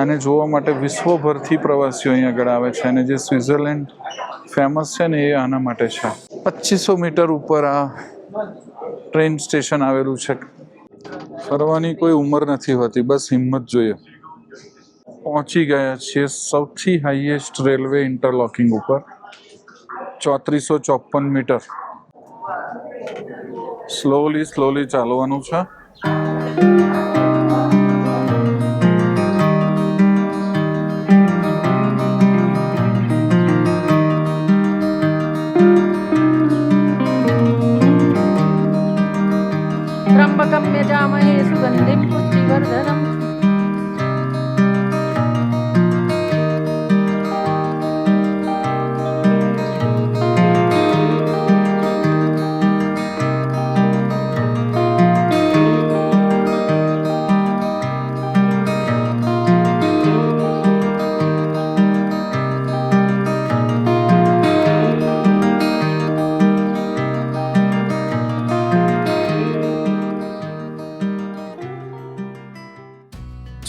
આને જોવા માટે વિશ્વભરથી પ્રવાસીઓ અહીં આગળ આવે છે અને જે સ્વિટ્ઝરલેન્ડ ફેમસ છે ને એ આના માટે છે. 2500 મીટર ઉપર આ ટ્રેન સ્ટેશન આવેલું છે. ફરવાની કોઈ ઉંમર નથી હોતી, બસ હિંમત જોઈએ. પહોંચી ગયા છીએ સૌથી હાઈએસ્ટ રેલવે ઇન્ટરલોકિંગ ઉપર, 3454 મીટર. સ્લોલી ચાલવાનું છે. त्र्यंबकं यजामहे सुगन्धिं पुष्टिवर्धनम्.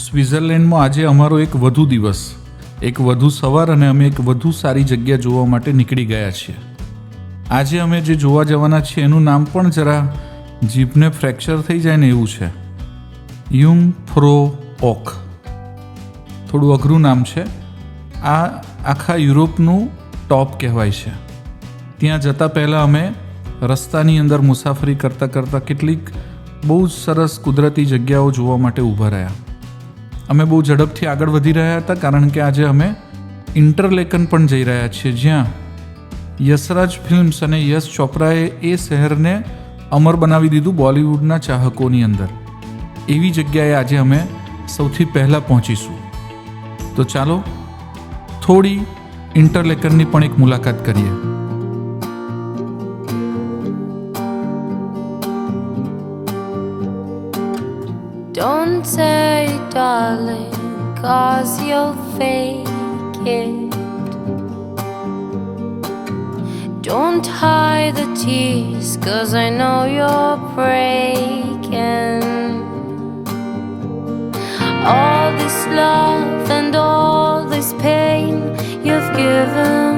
સ્વિટ્ઝરલેન્ડમાં આજે અમારો એક વધુ દિવસ, એક વધુ સવાર અને અમે એક વધુ સારી જગ્યા જોવા માટે નીકળી ગયા છીએ. આજે અમે જે જોવા જવાના છીએ એનું નામ પણ જરા જીભને ફ્રેક્ચર થઈ જાય ને એવું છે. યુંગફ્રો ઓક. થોડું અઘરું નામ છે. આ આખા યુરોપનું ટોપ કહેવાય છે. ત્યાં જતાં પહેલાં અમે રસ્તાની અંદર મુસાફરી કરતાં કેટલીક બહુ જ સરસ કુદરતી જગ્યાઓ જોવા માટે ઊભા રહ્યા. અમે બહુ ઝડપથી આગળ વધી રહ્યા હતા કારણ કે આજે અમે ઇન્ટરલેકન પણ જઈ રહ્યા છીએ, જ્યાં યશરાજ ફિલ્મ્સ અને યશ ચોપરાએ એ શહેરને અમર બનાવી દીધું બોલિવૂડના ચાહકોની અંદર. એવી જગ્યાએ આજે અમે સૌથી પહેલાં પહોંચીશું. તો ચાલો થોડી ઇન્ટરલેકનની પણ એક મુલાકાત કરીએ. Don't say darling, 'cause you'll fake it. Don't hide the tears, 'cause I know you're breaking. All this love and all this pain you've given.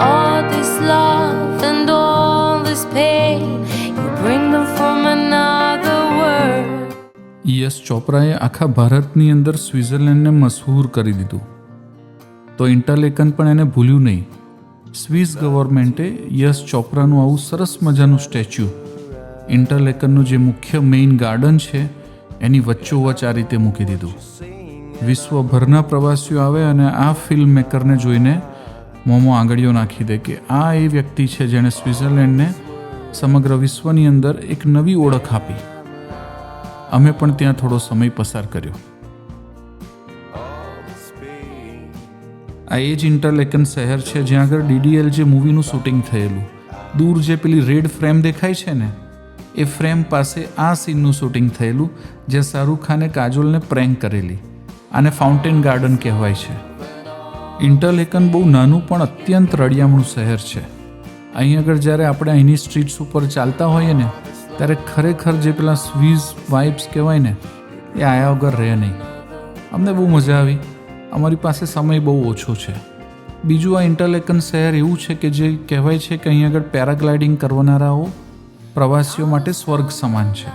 All this love and all this pain, bring them from another world. યશ ચોપરાએ આખા ભારતની અંદર સ્વિટ્ઝરલેન્ડને મશહૂર કરી દીધું, તો ઇન્ટરલેકન પણ એને ભૂલ્યું નહીં. Swiss ગવર્મેન્ટે યશ ચોપરાનું આવું સરસ મજાનું સ્ટેચ્યુ ઇન્ટરલેકનનું જે મુખ્ય મેઇન ગાર્ડન છે એની વચ્ચોવચ્ચ આ રીતે મૂકી દીધું. વિશ્વભરના પ્રવાસીઓ આવે અને આ ફિલ્મ મેકરને જોઈને મોંમાં આંગળીઓ નાખી દે કે આ એ વ્યક્તિ છે જેણે સ્વિટ્ઝરલેન્ડને સમગ્ર વિશ્વની અંદર એક નવી ઓળખ આપી. અમે પણ ત્યાં થોડો સમય પસાર કર્યો. આ એ જ ઇન્ટરલેકન શહેર છે જ્યાં આગળ DDL જે મૂવીનું શૂટિંગ થયેલું. દૂર જે પેલી રેડ ફ્રેમ દેખાય છે ને, એ ફ્રેમ પાસે આ સીનનું શૂટિંગ થયેલું, જ્યાં શાહરૂખ ખાને કાજોલને પ્રેન્ક કરેલી. આને ફાઉન્ટેન ગાર્ડન કહેવાય છે. ઇન્ટરલેકન બહુ નાનું પણ અત્યંત રળિયામણું શહેર છે. અહીં આગળ જ્યારે આપણે અહીંની સ્ટ્રીટ્સ ઉપર ચાલતા હોઈએ ને, ત્યારે ખરેખર જે પેલા સ્વિસ વાઇબ્સ કહેવાય ને, એ આયા વગર રહે નહીં. અમને બહુ મજા આવી. અમારી પાસે સમય બહુ ઓછો છે. બીજું, આ ઇન્ટરલેકન શહેર એવું છે કે જે કહેવાય છે કે અહીં આગળ પેરાગ્લાઇડિંગ કરવાનારાઓ પ્રવાસીઓ માટે સ્વર્ગ સમાન છે.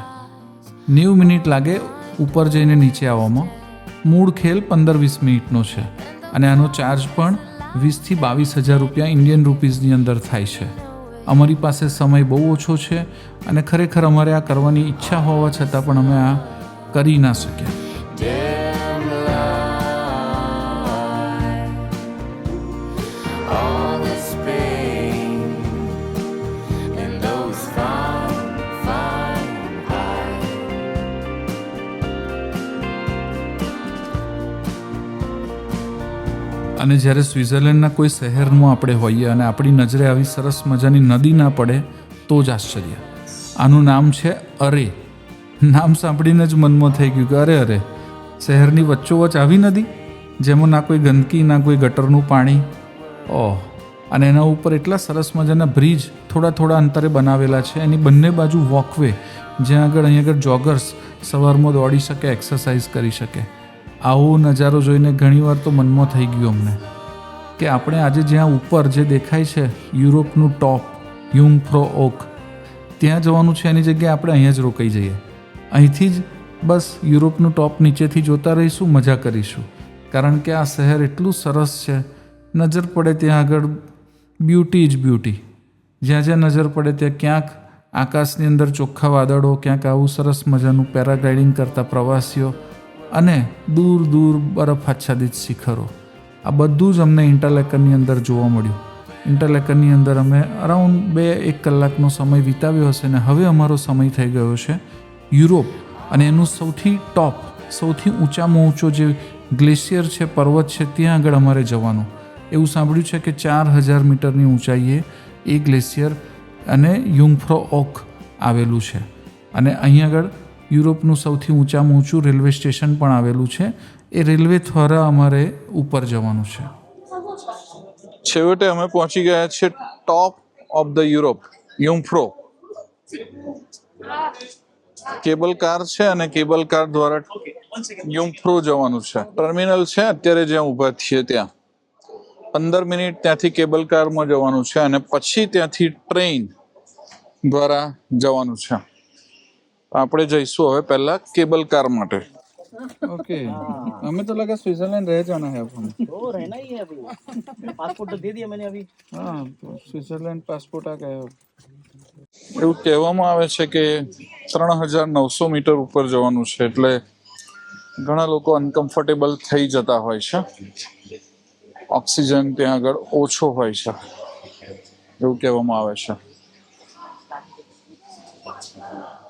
90 મિનિટ લાગે ઉપર જઈને નીચે આવવામાં. મૂળ ખેલ 15-20 મિનિટનો છે અને આનો ચાર્જ પણ 20,000 થી 22,000 રૂપિયા ઇન્ડિયન રૂપીઝની અંદર થાય છે. અમારી પાસે સમય બહુ ઓછો છે અને ખરેખર અમારે આ કરવાની ઈચ્છા હોવા છતાં પણ અમે આ કરી ના શક્યા. અને જ્યારે સ્વિટ્ઝરલેન્ડના કોઈ શહેરમાં આપણે હોઈએ અને આપણી નજરે આવી સરસ મજાની નદી ના પડે તો જ આશ્ચર્ય. આનું નામ છે અરે. નામ સાંભળીને જ મનમાં થઈ ગયું કે અરે શહેરની વચ્ચોવચ્ચ આવી નદી, જેમાં ના કોઈ ગંદકી ના કોઈ ગટરનું પાણી. ઓહ, અને એના ઉપર એટલા સરસ મજાના બ્રિજ થોડા અંતરે બનાવેલા છે. એની બંને બાજુ વોકવે જ્યાં આગળ જોગર્સ સવારમાં દોડી શકે, એક્સરસાઇઝ કરી શકે. આવો નજારો જોઈને ઘણીવાર તો મનમાં થઈ ગયું અમને કે આપણે આજે જ્યાં ઉપર જે દેખાય છે યુરોપનું ટોપ યુંગફ્રો ઓક, ત્યાં જવાનું છે. એની જગ્યાએ આપણે અહીંયા જ રોકાઈ જઈએ. અહીંથી જ બસ યુરોપનું ટોપ નીચેથી જોતા રહીશું, મજા કરીશું. કારણ કે આ શહેર એટલું સરસ છે, નજર પડે ત્યાં આગળ બ્યુટી જ બ્યુટી. જ્યાં જ્યાં નજર પડે ત્યાં ક્યાંક આકાશની અંદર ચોખ્ખા વાદળો, ક્યાંક આવું સરસ મજાનું પેરાગ્લાઇડિંગ કરતા પ્રવાસીઓ અને દૂર દૂર બરફ આચ્છાદિત શિખરો. આ બધું જ અમને ઇન્ટરલેકનની અંદર જોવા મળ્યું. ઇન્ટરલેકનની અંદર અમે અરાઉન્ડ 2-1 કલાકનો સમય વિતાવ્યો હશે ને હવે અમારો સમય થઈ ગયો છે યુરોપ અને એનું સૌથી ટોપ, સૌથી ઊંચામાં ઊંચો જે ગ્લેશિયર છે, પર્વત છે, ત્યાં આગળ અમારે જવાનું. એવું સાંભળ્યું છે કે 4000 મીટરની ઊંચાઈએ એ ગ્લેશિયર અને યુંગફ્રો ઓક આવેલું છે. અને અહીં આગળ યુરોપનું સૌથી ઊંચામાં ઊંચું રેલવે સ્ટેશન પણ આવેલું છે. એ રેલવે દ્વારા અમારે ઉપર જવાનું છે. છેવટે અમે પહોંચી ગયા છીએ top of the Europe, Jungfrau. Cable car છે અને કેબલ કાર દ્વારા યુંગફ્રો જવાનું છે. ટર્મિનલ છે અત્યારે જ્યાં ઊભા છીએ ત્યાં. 15 મિનિટ ત્યાંથી કેબલ કારમાં જવાનું છે અને પછી ત્યાંથી ટ્રેન દ્વારા જવાનું છે. આપણે જઈશું હવે પહેલા કેબલ કાર માટે. ओके, हमें तो लगा स्विट्जरलैंड रह जाना है अब हमें. तो रहना ही है अभी. पासपोर्ट तो दे दिया मैंने अभी. हाँ, तो स्विट्जरलैंड पासपोर्ट आ गया. એવું કહેવામાં આવે છે કે 3900 મીટર ઉપર જવાનું છે, એટલે ઘણા લોકો અનકમ્ફર્ટેબલ થઈ જતા હોય છે. ઓક્સિજન ત્યાં આગળ ઓછો હોય છે એવું કહેવામાં આવે છે.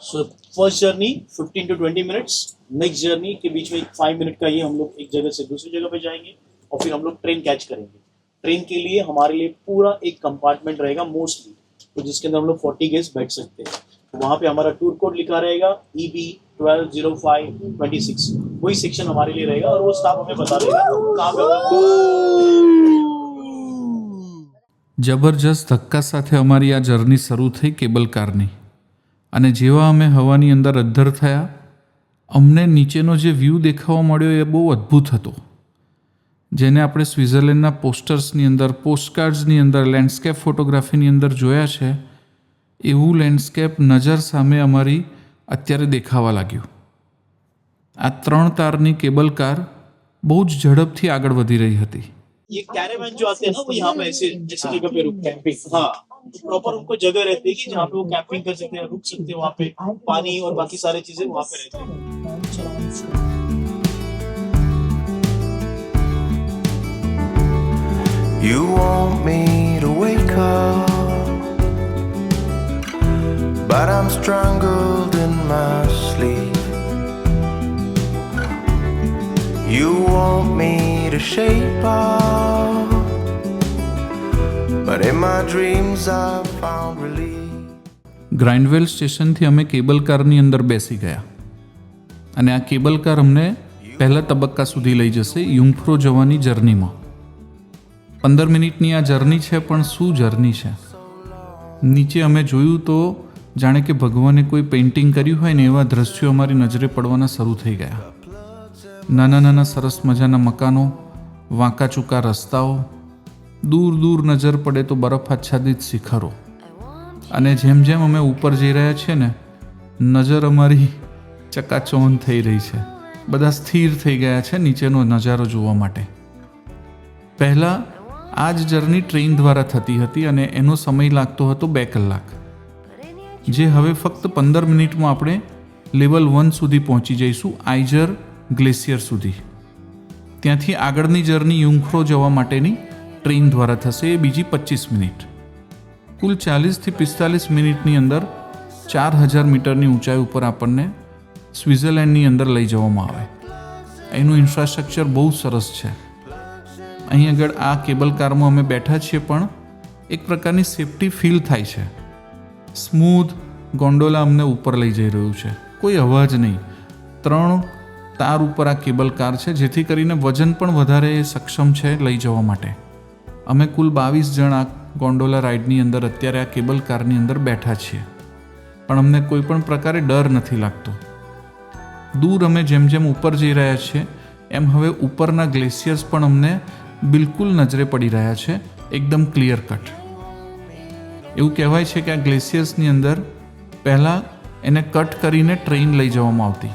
So first journey 15 to 20 minutes. Next journey के बीच में 5 मिनट का ये हम लोग एक जगह से दूसरी जगह पे जाएंगे और फिर हम लोग ट्रेन कैच करेंगे. ट्रेन के लिए हमारे लिए पूरा एक कंपार्टमेंट रहेगा मोस्टली, तो जिसके अंदर हम लोग 40 गेस्ट बैठ सकते हैं. तो वहाँ पे हमारा टूर कोड लिखा रहेगा EB 120526. वही सेक्शन हमारे लिए रहेगा और वो स्टाफ हमें बता देगा कहाँ पे. જબરજસ્ત ધક્કા સાથે અમારી આ જર્ની શરૂ થઈ કેબલ કારની. અને જેવા અમે હવાની અંદર અદ્ધર થયા, અમને નીચેનો જે વ્યૂ દેખાવા મળ્યો એ બહુ અદ્ભુત હતો. જેને આપણે સ્વિટ્ઝરલેન્ડના પોસ્ટર્સની અંદર, પોસ્ટકાર્ડ્સની અંદર, લેન્ડસ્કેપ ફોટોગ્રાફીની અંદર જોયા છે, એવું લેન્ડસ્કેપ નજર સામે અમારી અત્યારે દેખાવા લાગ્યું. આ 3 તારની કેબલ કાર બહુ જ ઝડપથી આગળ વધી રહી હતી. ये कैरेवैन जो आते हैं ना वो यहाँ पे ऐसे जगह पे रुक कैंपिंग. हाँ, प्रॉपर उनको जगह रहती है कि जहाँ पे वो कैंपिंग कर सकते हैं, रुक सकते हैं. वहाँ पे पानी और बाकी सारी चीजें वहाँ पे रहती हैं. You want me to wake up, but I'm strangled in my sleep. You want me to shape up, but in my dreams I found relief. Grindwell સ્ટેશનથી અમે કેબલ કારની અંદર બેસી ગયા અને આ કેબલ કાર અમને પહેલા તબક્કા સુધી લઈ જશે યુંગફ્રો જવાની જર્નીમાં. 15 મિનિટની આ જર્ની છે, પણ શું જર્ની છે! નીચે અમે જોયું તો જાણે કે ભગવાને કોઈ પેઇન્ટિંગ કર્યું હોય ને એવા દ્રશ્યો અમારી નજરે પડવાના શરૂ થઈ ગયા. નાના નાના સરસ મજાના મકાનો, વાંકા ચૂકા રસ્તાઓ, દૂર દૂર નજર પડે તો બરફ આચ્છાદિત શિખરો. અને જેમ જેમ અમે ઉપર જઈ રહ્યા છીએ ને, નજર અમારી ચકાચોંધ થઈ રહી છે. બધા સ્થિર થઈ ગયા છે નીચેનો નજારો જોવા માટે. પહેલાં આ જ જર્ની ટ્રેન દ્વારા થતી હતી અને એનો સમય લાગતો હતો 2 કલાક, જે હવે ફક્ત 15 મિનિટમાં આપણે લેવલ 1 સુધી પહોંચી જઈશું, આઇજર ગ્લેશિયર સુધી. ત્યાંથી આગળની જર્ની યુંગફ્રો જવા માટેની ટ્રેન દ્વારા થશે, એ બીજી 25 મિનિટ. કુલ 40થી 45 મિનિટની અંદર 4000 મીટરની ઊંચાઈ ઉપર આપણને સ્વિટ્ઝરલેન્ડની અંદર લઈ જવામાં આવે. એનું ઇન્ફ્રાસ્ટ્રક્ચર બહુ સરસ છે. અહીં આગળ આ કેબલ કારમાં અમે બેઠા છીએ, પણ એક પ્રકારની સેફટી ફીલ થાય છે. સ્મૂધ ગોન્ડોલા અમને ઉપર લઈ જઈ રહ્યું છે, કોઈ અવાજ નહીં. 3 તાર ઉપર આ કેબલ કાર છે, જેથી કરીને વજન પણ વધારે સક્ષમ છે લઈ જવા માટે. અમે કુલ 22 જણ આ ગોન્ડોલા રાઇડની અંદર અત્યારે આ કેબલ કારની અંદર બેઠા છીએ. પણ અમને કોઈ પણ પ્રકારે ડર નથી લાગતો. દૂર અમે જેમ જેમ ઉપર જઈ રહ્યા છીએ એમ હવે ઉપરના ગ્લેશિયર્સ પણ અમને બિલકુલ નજરે પડી રહ્યા છે, એકદમ ક્લિયર કટ. એવું કહેવાય છે કે આ ગ્લેશિયર્સની અંદર પહેલાં એને કટ કરીને ટ્રેન લઈ જવામાં આવતી.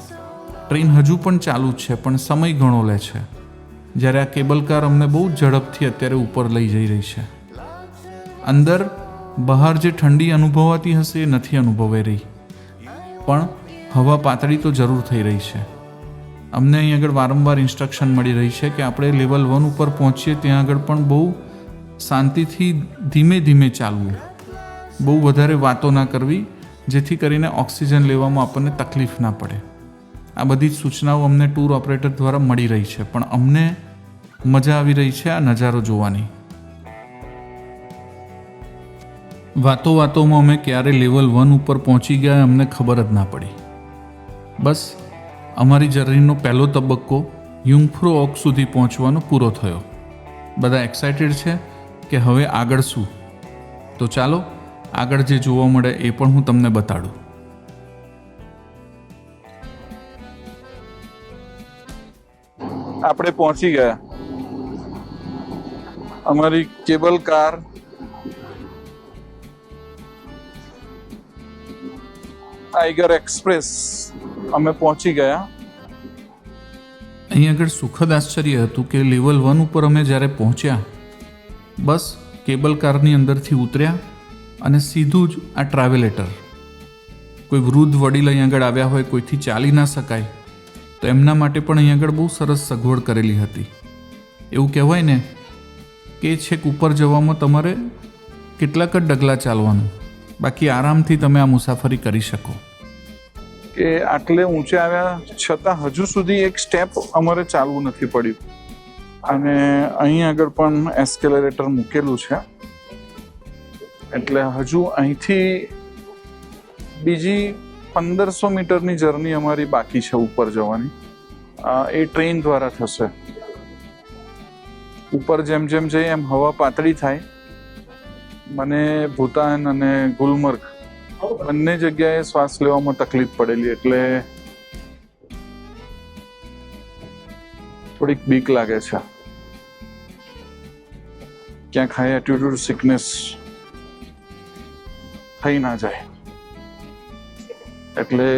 ટ્રેન હજુ પણ ચાલુ જ છે, પણ સમય ઘણો લે છે. જ્યારે આ કેબલ કાર અમને બહુ ઝડપથી અત્યારે ઉપર લઈ જઈ રહી છે. અંદર બહાર જે ઠંડી અનુભવાતી હશે એ નથી અનુભવાઈ રહી, પણ હવા પાતળી તો જરૂર થઈ રહી છે. અમને અહીં આગળ વારંવાર ઇન્સ્ટ્રક્શન મળી રહી છે કે આપણે લેવલ 1 ઉપર પહોંચીએ ત્યાં આગળ પણ બહુ શાંતિથી ધીમે ધીમે ચાલવું, બહુ વધારે વાતો ના કરવી, જેથી કરીને ઓક્સિજન લેવામાં આપણને તકલીફ ના પડે. આ બધી જ સૂચનાઓ અમને ટૂર ઓપરેટર દ્વારા મળી રહી છે, પણ અમને મજા આવી રહી છે આ નજારો જોવાની. વાતોમાં અમે ક્યારે લેવલ 1 ઉપર પહોંચી ગયા અમને ખબર જ ના પડી. બસ અમારી જર્નીનો પહેલો તબક્કો યુંગફ્રો ઓક સુધી પહોંચવાનો પૂરો થયો. બધા એક્સાઇટેડ છે કે હવે આગળ શું? તો ચાલો આગળ જે જોવા મળે એ પણ હું તમને બતાડું. આપણે પહોંચી ગયા. અમારી કેબલ કાર ટાઈગર એક્સપ્રેસ અમે પહોંચી ગયા. અહીં આગળ સુખદ આશ્ચર્ય હતું કે લેવલ 1 ઉપર અમે જ્યારે પહોંચ્યા, બસ કેબલ કારની અંદરથી ઉતર્યા અને સીધું જ આ ટ્રાવેલેટર. કોઈ વૃદ્ધ વડીલ અહીં આગળ આવ્યા હોય, કોઈથી ચાલી ના શકાય, તો એમના માટે પણ અહીં આગળ બહુ સરસ સગવડ કરેલી હતી. એવું કહેવાય ને કે છેક ઉપર જવામાં તમારે કેટલાક જ ડગલા ચાલવાનું, બાકી આરામથી તમે આ મુસાફરી કરી શકો. કે આટલે ઊંચે આવ્યા છતાં હજુ સુધી એક સ્ટેપ અમારે ચાલવું નથી પડ્યું. અને અહીં આગળ પણ એસ્કેલેટર મૂકેલું છે, એટલે હજુ અહીંથી બીજી 1500 મીટરની જર્ની અમારી બાકી છે ઉપર જવાની. એ ટ્રેન દ્વારા થશે. ઉપર જેમ જેમ જઈએ એમ હવા પાતળી થાય. મને ભૂતાન અને ગુલમર્ગ બંને જગ્યાએ શ્વાસ લેવામાં તકલીફ પડેલી, એટલે થોડીક બીક લાગે છે. ક્યાંક હાઈ એલ્ટિટ્યુડ સિકનેસ થઈ ના જાય, એટલે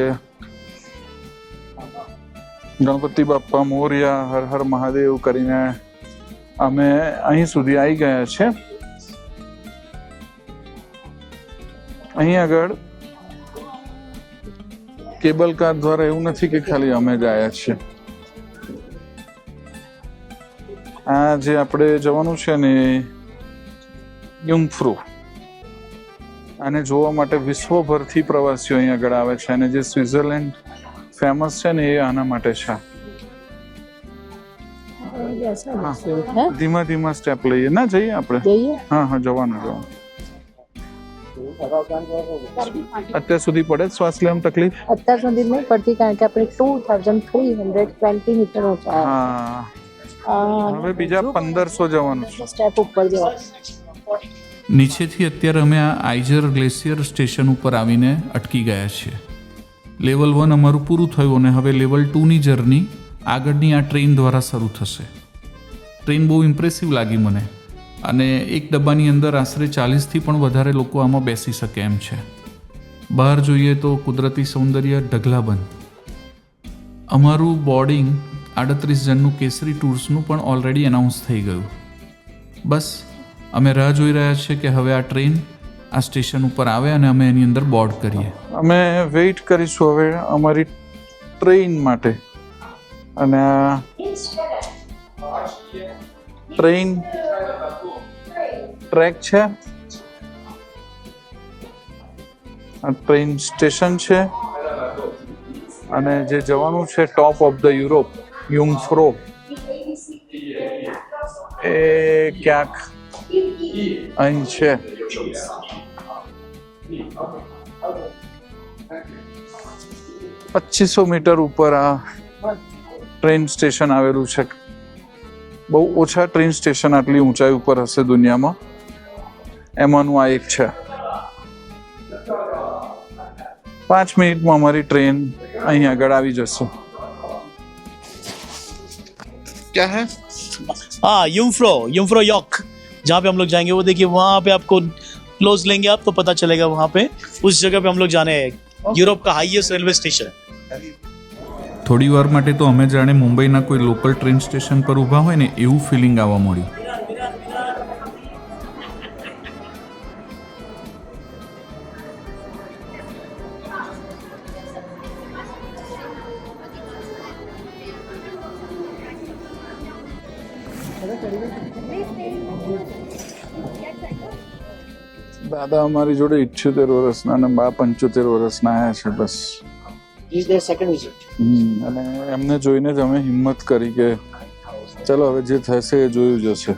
ગણપતિ બાપ્પા મોરયા, હર હર મહાદેવ કરીને અમે અહીં સુધી આવી ગયા છે. અહીં આગળ કેબલ કાર દ્વારા એવું નથી કે ખાલી અમે ગયા છીએ. આ જે આપણે જવાનું છે ને યુંગફ્રો, આને જોવા માટે વિશ્વભરથી પ્રવાસીઓ અહીં આગળ આવે છે. અને જે સ્વિટ્ઝરલેન્ડ ફેમસ છે ને એ આના માટે છે. ધીમા ધીમા સ્ટેપ લઈએ ના જઈએ આપણે. હા જવાનું. અત્યાર સુધી પડે શ્વાસ લેવામાં તકલીફ? અત્યાર સુધી નહીં પડતી, કારણ કે આપણે 2320 મીટર ઊંચા. હવે બીજા 1500 જવાનું છે. સ્ટેપ ઉપર જવાનું. નીચેથી અત્યારે અમે આ આઇજર ગ્લેશિયર સ્ટેશન ઉપર આવીને અટકી ગયા છીએ. લેવલ 1 અમારું પૂરું થયું અને હવે લેવલ 2ની જર્ની આગળની આ ટ્રેન દ્વારા શરૂ થશે. ટ્રેન બહુ ઇમ્પ્રેસિવ લાગી મને, અને એક ડબ્બાની અંદર આશરે 40થી પણ વધારે લોકો આમાં બેસી શકે એમ છે. બહાર જોઈએ તો કુદરતી સૌંદર્ય ઢગલાબંધ. અમારું બોર્ડિંગ 38 જણનું કેસરી ટૂર્સનું પણ ઓલરેડી એનાઉન્સ થઈ ગયું. બસ અમે રાહ જોઈ રહ્યા છીએ કે હવે આ ટ્રેન આ સ્ટેશન ઉપર આવે અને અમે એની અંદર બોર્ડ કરીએ. અમે વેઇટ કરીશું હવે અમારી ટ્રેન માટે. અને આ ટ્રેન ટ્રેક છે, આ ટ્રેન સ્ટેશન છે, અને જે જવાનું છે ટોપ ઓફ ધ યુરોપ યુંગફ્રો, એ ક્યાંક અહીં છે. પચીસો મીટર ઉપર આ ટ્રેન સ્ટેશન આવેલું છે. બહુ ઓછા ટ્રેન સ્ટેશન આટલી ઊંચાઈ ઉપર હશે દુનિયામાં, એમાંનું આ એક છે. 5 મિનિટમાં અમારી ટ્રેન અહીં આગળ આવી જશે. क्या है? हाँ, यूम्फ्रो यॉर्क, जहाँ पे हम लोग जाएंगे वो देखिए, वहाँ पे आपको क्लोज लेंगे आप तो पता चलेगा वहाँ पे उस जगह पे हम लोग जाने हैं. यूरोप का हाईएस्ट रेलवे स्टेशन. થોડી વાર માટે તો અમે જાણે મુંબઈના કોઈ લોકલ ટ્રેન સ્ટેશન પર ઊભા હોય ને એવું ફિલિંગ આવવા મળ્યું. દાદા અમારી જોડે 78 વર્ષના અને બા 75 વર્ષના આયા છે બસ. This is their second visit. અને એમને જોઈને જ અમે હિંમત કરી કે ચલો હવે જે થશે એ જોયું જશે.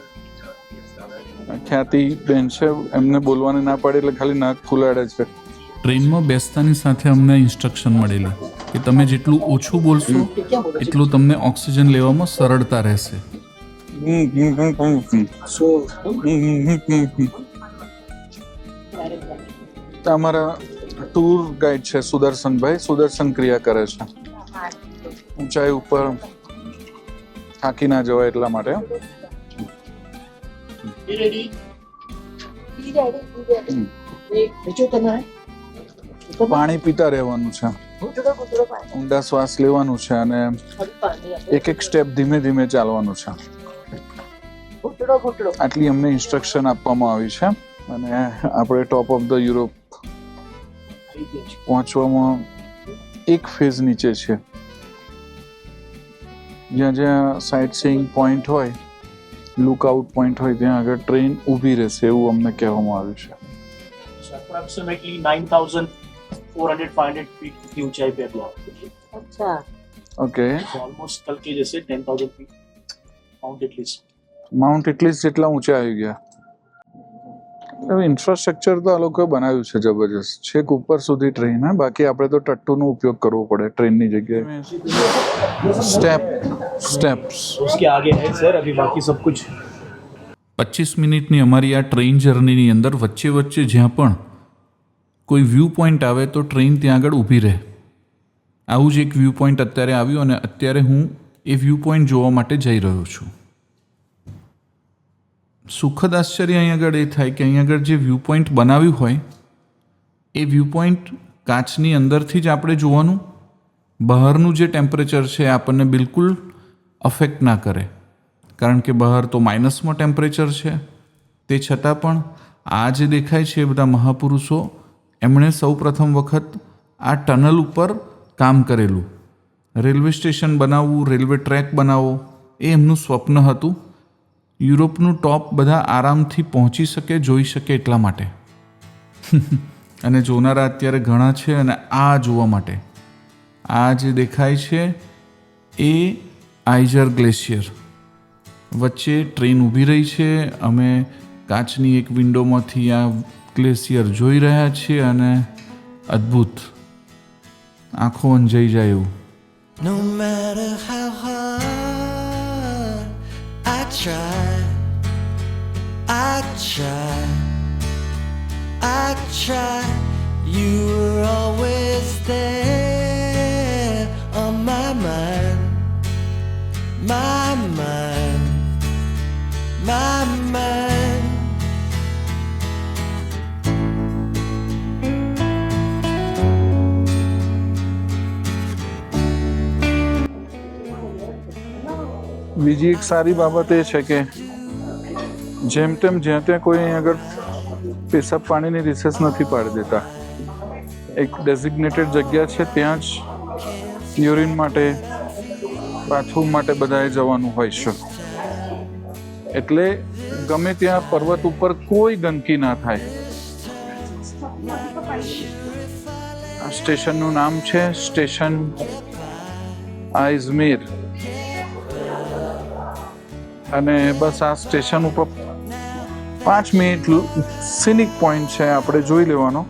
ખ્યાતિ બેન છે, એમને બોલવાની ના પાડી એટલે ખાલી નાક ફૂલાડે છે. ટ્રેનમાં બેસતાની સાથે અમને ઇન્સ્ટ્રક્શન મળેલી કે તમે જેટલું ઓછું બોલશો એટલું તમને ઓક્સિજન લેવામાં સરળતા રહેશે. અમારા ટૂર ગાઈડ છે સુદર્શનભાઈ, સુદર્શન ક્રિયા કરે છે. ઊંચાઈ ઉપર થાકી ના જવાય એટલા માટે. પાણી પીતા રહેવાનું છે, ઊંડા શ્વાસ લેવાનું છે અને એક એક સ્ટેપ ધીમે ધીમે ચાલવાનું છે. આટલી અમને ઇન્સ્ટ્રક્શન આપવામાં આવી છે અને આપણે ટોપ ઓફ ધ યુરોપ પહોંચવામાં એક ફેઝ નીચે છે. જ્યાં જ્યાં સાઇટ સીઈંગ પોઈન્ટ હોય, લુકઆઉટ પોઈન્ટ હોય ત્યાં આગળ ટ્રેન ઊભી રહેશે એવું અમને કહેવામાં આવ્યું છે. So approximately 9,400-500 feet की ऊंचाई पे अभी आप. अच्छा, ઓકે, So almost कल के जैसे 10,000 feet mount at least. Mount at least જેટલા ઊંચા આવી ગયા. હવે ઇન્ફ્રાસ્ટ્રક્ચર તો આ લોકોએ બનાવ્યું છે જબરજસ્ત, છેક ઉપર સુધી ટ્રેન. હા, બાકી આપણે તો ટટ્ટુનો ઉપયોગ કરવો પડે ટ્રેનની જગ્યાએ. સ્ટેપ્સ उसके आगे है सर अभी बाकी सब कुछ. 25 મિનિટની અમારી આ ટ્રેન જર્નીની અંદર વચ્ચે વચ્ચે જ્યાં પણ કોઈ વ્યૂ પોઈન્ટ આવે તો ટ્રેન ત્યાં આગળ ઊભી રહે. આવું જ એક વ્યૂ પોઈન્ટ અત્યારે આવ્યું અને અત્યારે હું એ વ્યૂ પોઈન્ટ જોવા માટે જઈ રહ્યો છું. સુખદ આશ્ચર્ય અહીં આગળ એ થાય કે અહીં આગળ જે વ્યૂ પોઈન્ટ બનાવ્યું હોય એ વ્યૂ પોઈન્ટ કાચની અંદરથી જ આપણે જોવાનું. બહારનું જે ટેમ્પરેચર છે એ આપણને બિલકુલ અફેક્ટ ના કરે, કારણ કે બહાર તો માઇનસમાં ટેમ્પરેચર છે. તે છતાં પણ આ જે દેખાય છે એ બધા મહાપુરુષો, એમણે સૌ પ્રથમ વખત આ ટનલ ઉપર કામ કરેલું. રેલવે સ્ટેશન બનાવવું, રેલવે ટ્રેક બનાવવો એ એમનું સ્વપ્ન હતું. યુરોપનું ટોપ બધા આરામથી પહોંચી શકે, જોઈ શકે એટલા માટે. અને જોનારા અત્યારે ઘણા છે અને આ જોવા માટે. આ જે દેખાય છે એ આઇઝર ગ્લેશિયર. વચ્ચે ટ્રેન ઊભી રહી છે, અમે કાચની એક વિન્ડોમાંથી આ ગ્લેશિયર જોઈ રહ્યા છીએ અને અદ્ભુત, આંખો અંજાઈ જાય એવું. No matter how hard I try, you were always there on my mind, my mind, my mind. બીજી એક સારી બાબત એ છે કે જેમ તેમ જ્યાં ત્યાં કોઈ અહીં આગળ પેશાબ પાણીની રિસેસ નથી પાડી દેતા. એક ડેઝિગ્નેટેડ જગ્યા છે, ત્યાં જ યુરિન માટે, બાથરૂમ માટે બધાએ જવાનું હોય છે. એટલે ગમે ત્યાં પર્વત ઉપર કોઈ ગંદકી ના થાય. આ સ્ટેશનનું નામ છે સ્ટેશન આઇઝમીર. અને બસ આ સ્ટેશન ઉપર 5 મિનિટ સિનિક પોઈન્ટ છે, આપણે જોઈ લેવાનો.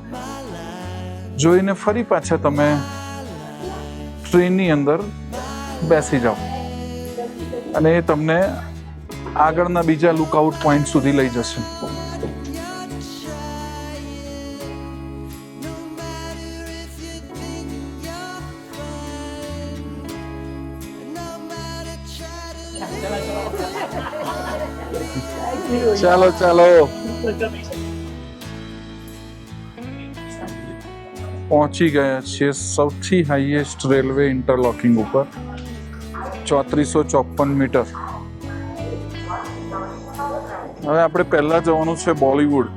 જોઈને ફરી પાછા તમે ટ્રેનની અંદર બેસી જાઓ અને એ તમને આગળના બીજા લુકઆઉટ પોઈન્ટ સુધી લઈ જશે. ચાલો ચાલો પહોંચી ગયા છીએ સૌથી હાઈએસ્ટ રેલવે ઇન્ટરલોકિંગ ઉપર 3454 મીટર. હવે આપણે પહેલા જવાનું છે બોલિવૂડ.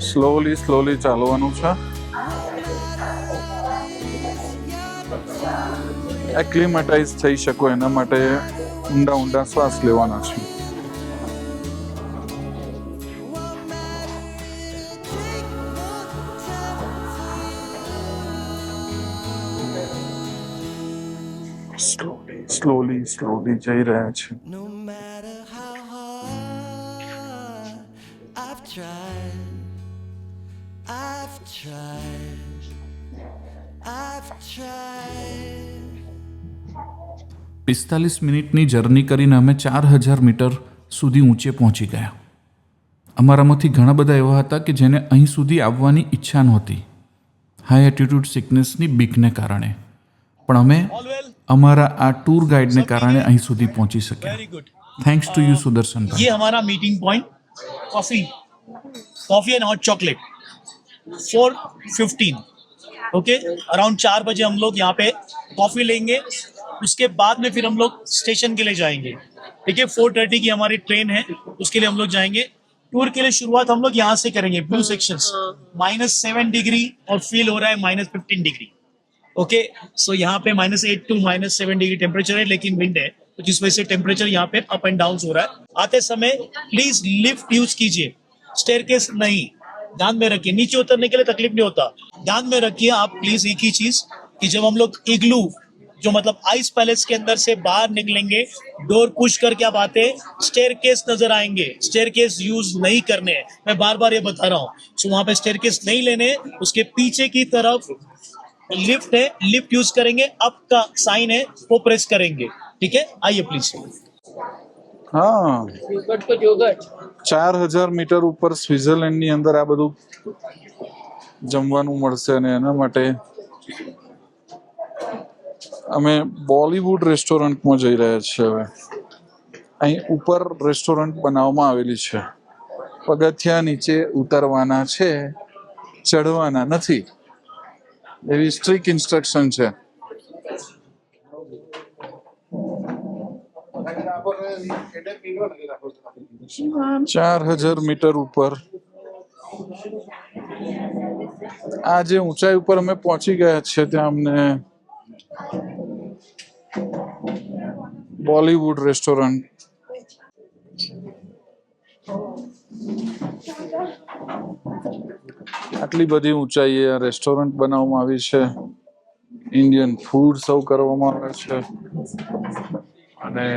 સ્લોલી ચાલવાનું છે. એક્લિમેટાઇઝ થઈ શકો એના માટે ઊંડા શ્વાસ લેવાના છે. સ્લોલી જઈ રહ્યા છે. No matter how hard I've tried, I've tried, I've tried. 45 મિનિટની જર્ની કરીને અમે 4000 મીટર સુધી ઊંચે પહોંચી ગયા. અમારામાંથી ઘણા બધા એવા હતા કે જેને અહીં સુધી આવવાની ઈચ્છા નહોતી, હાઈ એટીટ્યુડ સિકનેસની બીકને કારણે. પણ અમે અમારા આ ટૂર ગાઈડને કારણે અહીં સુધી પહોંચી શક્યા. Very good. Thanks to you Sudarshanbhai. ये हमारा meeting point coffee and hot chocolate 4:15. Okay, around 4 बजे हम लोग यहाँ पे कॉफी लेंगे. उसके बाद में फिर हम लोग स्टेशन के लिए जाएंगे. ठीक है, 4:30 की हमारी ट्रेन है, उसके लिए हम लोग जाएंगे. टूर के लिए शुरुआत हम लोग यहाँ से करेंगे. ब्लू सेक्शंस -7 डिग्री और फील हो रहा है -15 डिग्री. ओके, सो यहाँ पे -8 to -7 डिग्री टेम्परेचर है, लेकिन विंड है तो जिस वजह से टेम्परेचर यहाँ पे अप एंड डाउन हो रहा है. आते समय प्लीज लिफ्ट यूज कीजिए, स्टेयरकेस नहीं. ध्यान में रखिए, नीचे उतरने के लिए तकलीफ नहीं होता. ध्यान में रखिए आप प्लीज एक ही चीज कि जब हम लोग इग्लू जो मतलब आइस पैलेस के अंदर से बाहर निकलेंगे, डोर पुश करके आप आते हैं, स्टेयरकेस नजर आएंगे. स्टेयरकेस यूज नहीं करने हैं, मैं बार बार ये बता रहा हूँ. सो वहां पे स्टेयरकेस नहीं लेने, उसके पीछे की तरफ लिफ्ट है, लिफ्ट यूज करेंगे. अप का साइन है वो प्रेस करेंगे. ठीक है, आइए प्लीज. હા, 4000 મીટર ઉપર સ્વિટ્ઝરલેન્ડની અંદર આ બધું જમવાનું મળશે અને એના માટે અમે બોલિવૂડ રેસ્ટોરન્ટમાં જઈ રહ્યા છીએ. હવે અહીં ઉપર રેસ્ટોરન્ટ બનાવવામાં આવેલી છે. પગથિયા નીચે ઉતરવાના છે, ચડવાના નથી, એવી સ્ટ્રિક્ટ ઇન્સ્ટ્રક્શન છે. ચાર 4000 મીટર ઉપર આ જે ઊંચાઈ ઉપર અમે પહોંચી ગયા છે ત્યાં અમને બોલિવૂડ રેસ્ટોરન્ટ આટલી બધી ઊંચાઈએ આ રેસ્ટોરન્ટ બનાવવામાં આવી છે. ઇન્ડિયન ફૂડ સર્વ કરવામાં આવે છે અને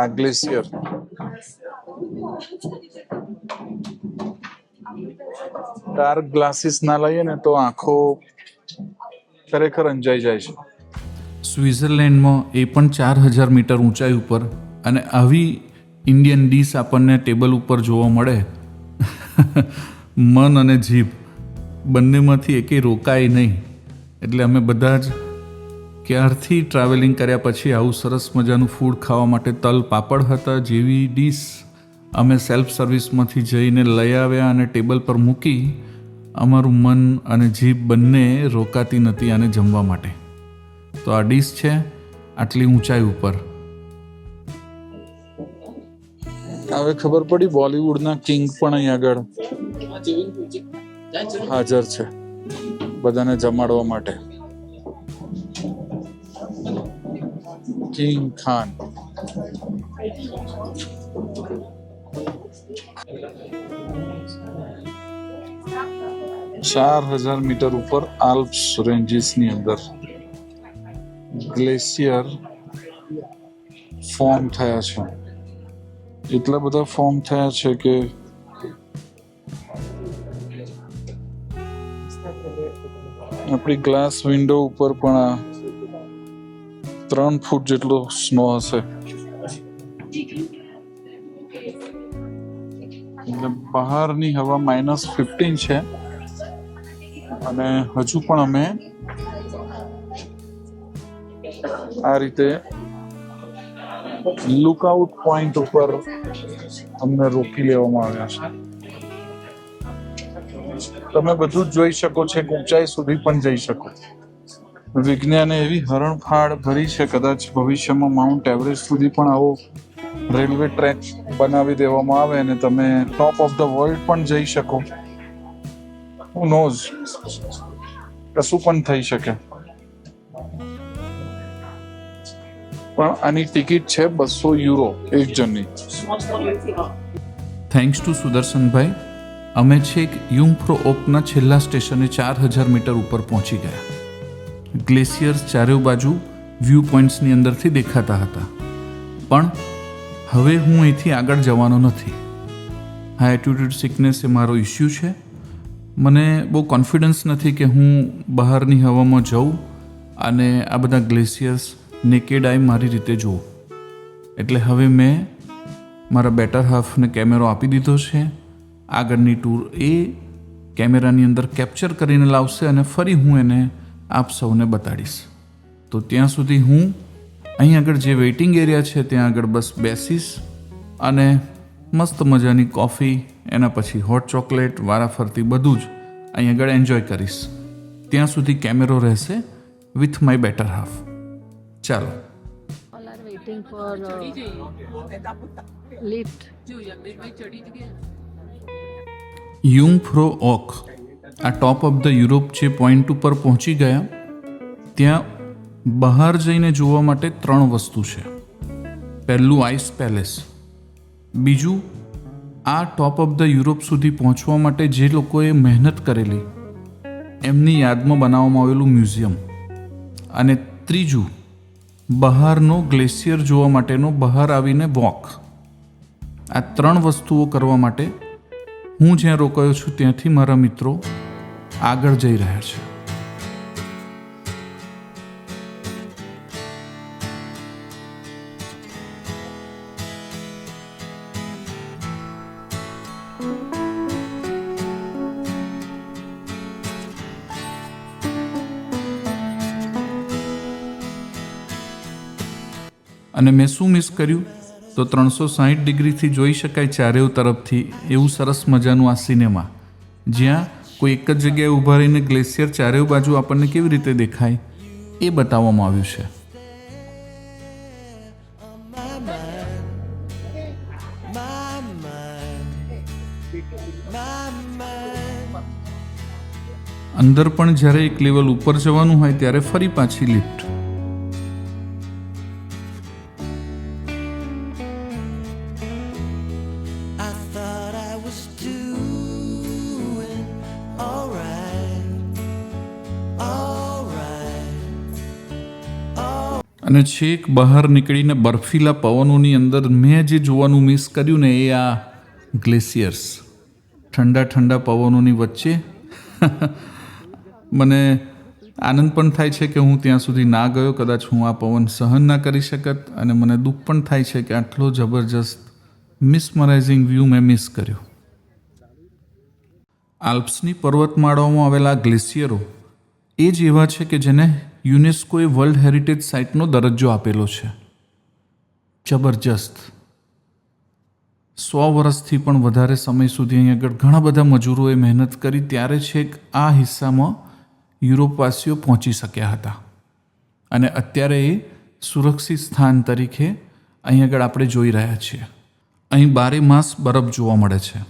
આ ગ્લેશિયર ડાર્ક ગ્લાસીસ ના લઈએ ને તો આંખો ખરેખર અંજાઈ જાય છે. સ્વિટ્ઝરલેન્ડમાં એ પણ 4000 મીટર ઊંચાઈ ઉપર અને આવી ઇન્ડિયન ડીશ આપણને ટેબલ ઉપર જોવા મળે. મન અને જીભ બંનેમાંથી એકેય રોકાય નહીં. એટલે અમે બધા જ ક્યારથી ટ્રાવેલિંગ કર્યા પછી આવું સરસ મજાનું ફૂડ ખાવા માટે તલ પાપડ હતા જેવી ડીશ અમે સેલ્ફ સર્વિસમાંથી જઈને લઈ આવ્યા અને ટેબલ પર મૂકી. અમારું મન અને જીભ બંને રોકાતી નથી આને જમવા માટે. તો આ ડીશ છે આટલી ઊંચાઈ ઉપર. હવે ખબર પડી બોલિવૂડના કિંગ પણ અહીં આગળ હાજર છે બધાને જમાડવા માટે. કિંગ ખાન. ચાર 4000 મીટર ઉપર આલ્પ્સ રેન્જીસની અંદર ગ્લેશિયર ફોર્મ થયા છે. એટલા બધા ફોર્મ થયા છે કે આપણી ગ્લાસ વિન્ડો ઉપર પણ આ 3 ફૂટ જેટલો સ્નો હશે. એટલે બહારની હવા -15 છે અને હજુ પણ અમે આ રીતે લુકઆઉટ પોઈન્ટ ઉપર અમને રોકી લેવામાં આવ્યા છે. તમે બધું જ જોઈ શકો છો, ઊંચાઈ સુધી પણ જઈ શકો. વિજ્ઞાને એવી હરણફાળ ભરી છે, કદાચ ભવિષ્યમાં માઉન્ટ એવરેસ્ટ સુધી પણ આવો રેલવે ટ્રેક બનાવી દેવામાં આવે અને તમે ટોપ ઓફ ધ વર્લ્ડ પણ જઈ શકો. હુ નોઝ, કશું પણ થઈ શકે. પણ આની ટિકિટ છે €200 એક જણની. થેન્ક્સ ટુ સુદર્શનભાઈ, અમે છેક યુંગફ્રો ઓકના છેલ્લા સ્ટેશને 4000 મીટર ઉપર પહોંચી ગયા. ગ્લેશિયર્સ ચારે બાજુ વ્યૂ પોઈન્ટ્સની અંદરથી દેખાતા હતા. પણ હવે હું અહીંથી આગળ જવાનો નથી. હાઈ એલ્ટિટ્યૂડ સિકનેસ એ મારો ઇસ્યુ છે. મને બહુ કોન્ફિડન્સ નથી કે હું બહારની હવામાં જઉં અને આ બધા ગ્લેશિયર્સ નેકેડ આઈ મારી રીતે જોઉં. એટલે હવે મેં મારા બેટર હાફને કેમેરો આપી દીધો છે. આગળની ટૂર એ કેમેરાની અંદર કેપ્ચર કરીને લાવશે અને ફરી હું એને આપ સૌને બતાડીશ. તો ત્યાં સુધી હું અહીં આગળ જે વેઇટિંગ એરિયા છે ત્યાં આગળ બસ બેસીશ અને મસ્ત મજાની કોફી, એના પછી હોટ ચોકલેટ, વારાફરતી બધું જ અહીં આગળ એન્જોય કરીશ. ત્યાં સુધી કેમેરો રહેશે વિથ માય બેટર હાફ. ચાલો. All are waiting for lift. Jungfrau okay, આ ટોપ ઓફ ધ યુરોપ જે પોઈન્ટ ઉપર પહોંચી ગયા, ત્યાં બહાર જઈને જોવા માટે 3 વસ્તુ છે. પહેલું આઈસ પેલેસ, બીજું આ ટોપ ઓફ ધ યુરોપ સુધી પહોંચવા માટે જે લોકોએ મહેનત કરેલી એમની યાદમાં બનાવવામાં આવેલું મ્યુઝિયમ, અને ત્રીજું બહારનો ગ્લેશિયર જોવા માટેનો બહાર આવીને વોક. આ 3 વસ્તુઓ કરવા માટે હું જ્યાં રોકાયો છું ત્યાંથી મારા મિત્રો આગળ જઈ રહ્યા છે. અને મેં શું મિસ કર્યું? તો 360 ડિગ્રીથી જોઈ શકાય ચારેય તરફથી એવું સરસ મજાનું આ સિનેમા, જ્યાં કોઈ એક જ જગ્યાએ ઊભા રહીને ગ્લેશિયર ચારેય બાજુ આપણને કેવી રીતે દેખાય એ બતાવવામાં આવ્યું છે. અંદર પણ જ્યારે એક લેવલ ઉપર જવાનું હોય ત્યારે ફરી પાછી લિફ્ટ. અને છેક બહાર નીકળીને બર્ફીલા પવનોની અંદર મેં જે જોવાનું મિસ કર્યું ને એ આ ગ્લેશિયર્સ, ઠંડા ઠંડા પવનોની વચ્ચે. મને આનંદ પણ થાય છે કે હું ત્યાં સુધી ના ગયો, કદાચ હું આ પવન સહન ના કરી શકત, અને મને દુઃખ પણ થાય છે કે આટલો જબરજસ્ત મિસમરાઇઝિંગ વ્યૂ મેં મિસ કર્યો. આલ્પ્સની પર્વતમાળાઓમાં આવેલા ગ્લેશિયરો એ જ એવા છે કે જેને યુનેસ્કોએ વર્લ્ડ હેરિટેજ સાઇટનો દરજ્જો આપેલો છે. જબરજસ્ત. 100 વર્ષથી પણ વધારે સમય સુધી અહીં આગળ ઘણા બધા મજૂરોએ મહેનત કરી, ત્યારે છેક આ હિસ્સામાં યુરોપવાસીઓ પહોંચી શક્યા હતા. અને અત્યારે એ સુરક્ષિત સ્થાન તરીકે અહીં આગળ આપણે જોઈ રહ્યા છીએ. અહીં 12 માસ બરફ જોવા મળે છે,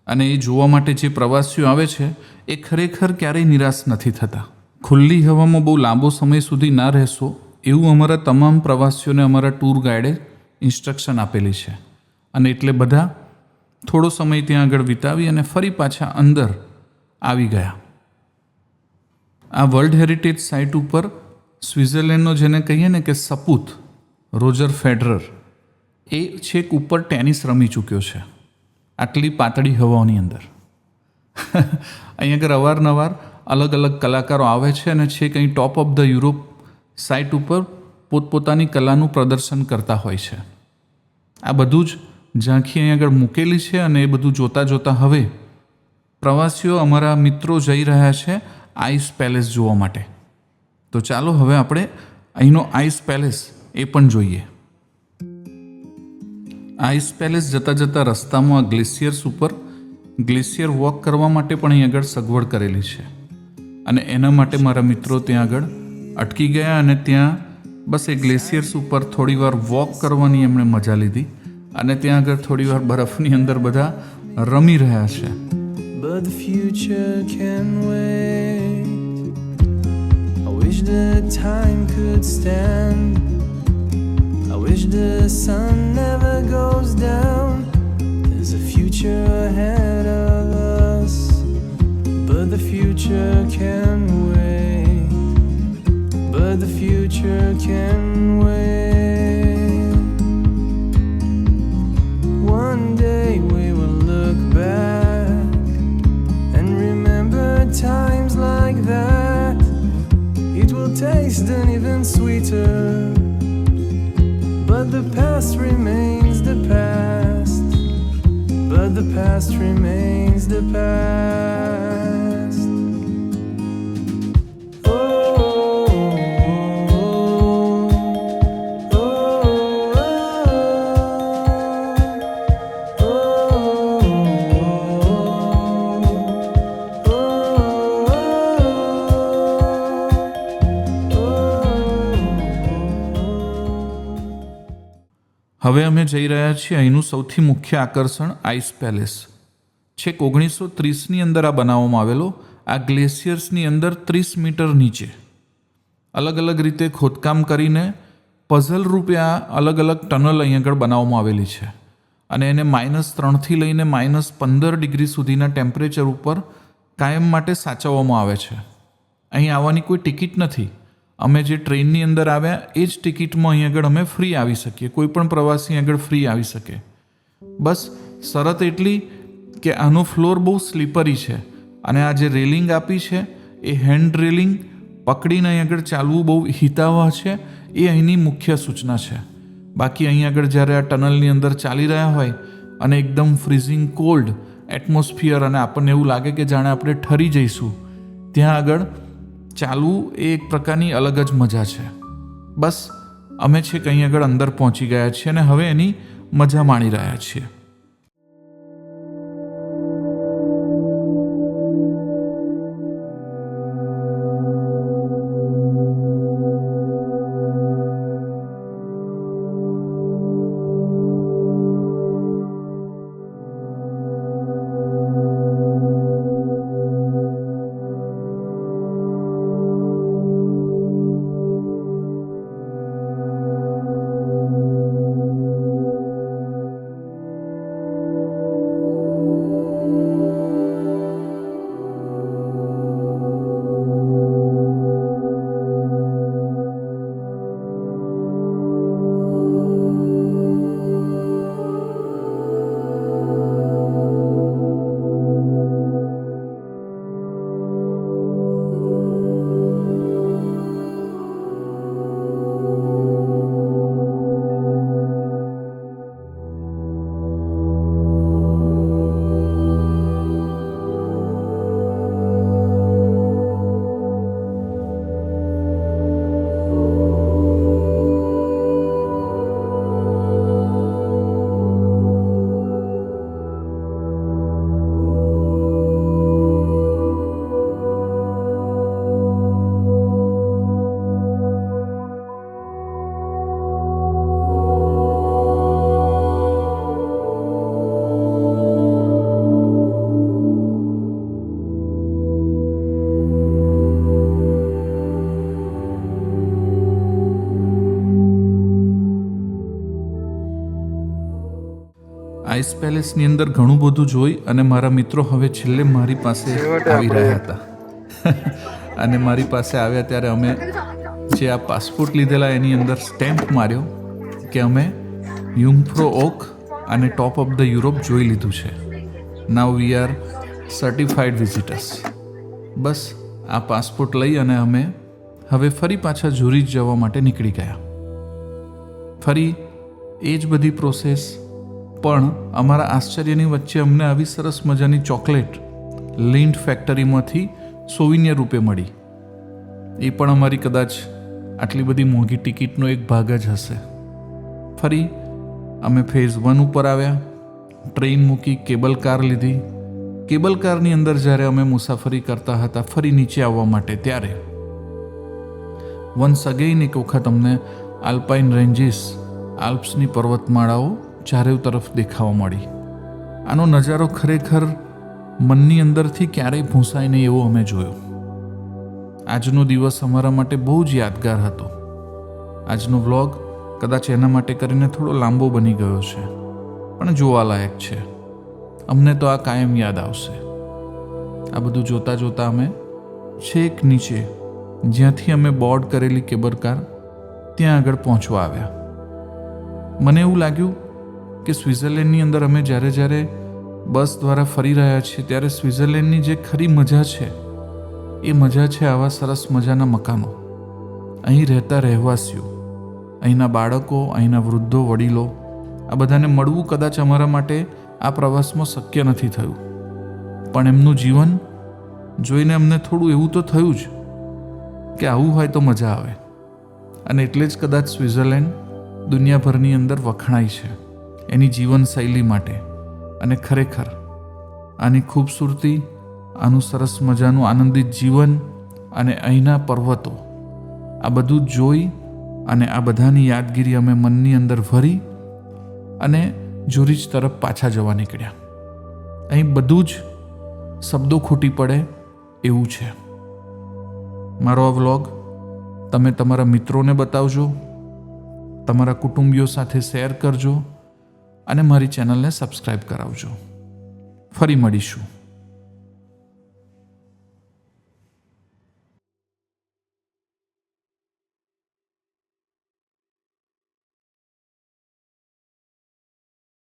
અને એ જોવા માટે જે પ્રવાસીઓ આવે છે એ ખરેખર ક્યારેય નિરાશ નથી થતા. ખુલ્લી હવામાં બહુ લાંબો સમય સુધી ના રહેશો એવું અમારા તમામ પ્રવાસીઓને અમારા ટૂર ગાઈડે ઇન્સ્ટ્રક્શન આપેલી છે. અને એટલે બધા થોડો સમય ત્યાં આગળ વિતાવી અને ફરી પાછા અંદર આવી ગયા. આ વર્લ્ડ હેરિટેજ સાઇટ ઉપર સ્વિટ્ઝરલેન્ડનો જેને કહીએ ને કે સપૂત, રોજર ફેડરર, એ છેક ઉપર ટેનિસ રમી ચૂક્યો છે આટલી પાતળી હવાઓની અંદર. અહીં આગળ અવારનવાર અલગ અલગ કલાકારો આવે છે અને છેક અહીં ટોપ ઓફ ધ યુરોપ સાઇટ ઉપર પોતપોતાની કલાનું પ્રદર્શન કરતા હોય છે. આ બધું જ ઝાંખી અહીં આગળ મૂકેલી છે, અને એ બધું જોતાં જોતાં હવે પ્રવાસીઓ, અમારા મિત્રો જઈ રહ્યા છે આઈસ પેલેસ જોવા માટે. તો ચાલો હવે આપણે અહીંનો આઈસ પેલેસ એ પણ જોઈએ. આઈસ પેલેસ જતાં જતાં રસ્તામાં આ ગ્લેશિયર્સ ઉપર ગ્લેશિયર વોક કરવા માટે પણ અહીં આગળ સગવડ કરેલી છે. અને એના માટે મારા મિત્રો ત્યાં આગળ અટકી ગયા અને ત્યાં બસ એ ગ્લેશિયર્સ ઉપર થોડી વાર વોક કરવાની એમણે મજા લીધી અને ત્યાં આગળ થોડી વાર બરફની અંદર બધા રમી રહ્યા છે. but the future can wait. I wish the time could stand. I wish the sun never goes down. There's a future ahead of us, but the future can wait. But the future can wait. One day we will look back and remember times like that. It will taste even sweeter, but the past remains the past. But the past remains the past. હવે અમે જઈ રહ્યા છીએ અહીંનું સૌથી મુખ્ય આકર્ષણ ice palace. છેક 1930ની અંદર આ બનાવવામાં આવેલો આ ગ્લેશિયર્સની અંદર 30 મીટર નીચે અલગ અલગ રીતે ખોદકામ કરીને પઝલ રૂપે આ અલગ અલગ ટનલ અહીં આગળ બનાવવામાં આવેલી છે અને એને -3થી લઈને -15 ડિગ્રી સુધીના ટેમ્પરેચર ઉપર કાયમ માટે સાચવવામાં આવે છે. અહીં આવવાની કોઈ ટિકિટ નથી. અમે જે ટ્રેનની અંદર આવ્યા એ જ ટિકિટમાં અહીં આગળ અમે ફ્રી આવી શકીએ. કોઈ પણ પ્રવાસી અહીં આગળ ફ્રી આવી શકે. બસ શરત એટલી કે આનો ફ્લોર બહુ સ્લીપરી છે અને આ જે રેલિંગ આપી છે એ હેન્ડ રેલિંગ પકડીને અહીં આગળ ચાલવું બહુ હિતાવહ છે. એ અહીંની મુખ્ય સૂચના છે. બાકી અહીં આગળ જ્યારે આ ટનલની અંદર ચાલી રહ્યા હોય અને એકદમ ફ્રીઝિંગ કોલ્ડ એટમોસ્ફિયર અને આપણને એવું લાગે કે જાણે આપણે ઠરી જઈશું, ત્યાં આગળ ચાલવું એ એક પ્રકારની અલગ જ મજા છે. બસ અમે છેક અહીં આગળ અંદર પહોંચી ગયા છીએ અને હવે એની મજા માણી રહ્યા છીએ. આઈસ પેલેસની અંદર ઘણું બધું જોઈ અને મારા મિત્રો હવે છેલ્લે મારી પાસે આવી રહ્યા હતા. અને મારી પાસે આવ્યા ત્યારે અમે જે આ પાસપોર્ટ લીધેલા એની અંદર સ્ટેમ્પ માર્યો કે અમે યુંગફ્રો ઓક અને ટોપ ઓફ ધ યુરોપ જોઈ લીધું છે. નાવ વી આર સર્ટિફાઈડ વિઝિટર્સ. બસ આ પાસપોર્ટ લઈ અને અમે હવે ફરી પાછા ઝુરિચ જવા માટે નીકળી ગયા. ફરી એ જ બધી પ્રોસેસ, પણ અમારા આશ્ચર્યની વચ્ચે અમને આવી સરસ મજાની ચોકલેટ લિન્ડ ફેક્ટરીમાંથી સોવિનિયર રૂપે મળી. એ પણ અમારી કદાચ આટલી બધી મોંઘી ટિકિટનો એક ભાગ જ હશે. ફરી અમે ફેઝ 1 ઉપર આવ્યા, ટ્રેન મૂકી, કેબલ કાર લીધી. કેબલ કારની અંદર જ્યારે અમે મુસાફરી કરતા હતા ફરી નીચે આવવા માટે, ત્યારે વન્સ અગેઇન એક વખત અમને આલ્પાઇન રેન્જીસ, આલ્પ્સની પર્વતમાળાઓ ચારે તરફ દેખાવા મળી. આનો નજારો ખરેખર મનની અંદરથી ક્યારેય ભૂંસાય નહીં એવો અમે જોયો. આજનો દિવસ અમારા માટે બહુ જ યાદગાર હતો. આજનો વ્લોગ કદાચ એના માટે કરીને થોડો લાંબો બની ગયો છે, પણ જોવાલાયક છે. અમને તો આ કાયમ યાદ આવશે. આ બધું જોતાં જોતાં અમે છેક નીચે, જ્યાંથી અમે બોર્ડ કરેલી કેબલ કાર, ત્યાં આગળ પહોંચવા આવ્યા. મને એવું લાગ્યું કે સ્વિટ્ઝરલેન્ડની અંદર અમે જ્યારે બસ દ્વારા ફરી રહ્યા છીએ ત્યારે સ્વિટ્ઝરલેન્ડની જે ખરી મજા છે એ મજા છે આવા સરસ મજાના મકાનો, અહીં રહેતા રહેવાસીઓ, અહીંના બાળકો, અહીંના વૃદ્ધો, વડીલો, આ બધાને મળવું કદાચ અમારા માટે આ પ્રવાસમાં શક્ય નથી થયું. પણ એમનું જીવન જોઈને અમને થોડું એવું તો થયું જ કે આવું હોય તો મજા આવે. અને એટલે જ કદાચ સ્વિટ્ઝરલેન્ડ દુનિયાભરની અંદર વખણાય છે એની જીવનશૈલી માટે. અને ખરેખર આની ખૂબસૂરતી, આનું સરસ મજાનું આનંદિત જીવન અને અહીંના પર્વતો, આ બધું જોઈ અને આ બધાની યાદગીરી અમે મનની અંદર ભરી અને ઝુરિચ તરફ પાછા જવા નીકળ્યા. અહીં બધું જ શબ્દો ખૂટી પડે એવું છે. મારો આ વ્લોગ તમે તમારા મિત્રોને બતાવજો, તમારા કુટુંબીઓ સાથે શેર કરજો અને મારી ચેનલને સબસ્ક્રાઈબ કરાવજો. ફરી મળીશું.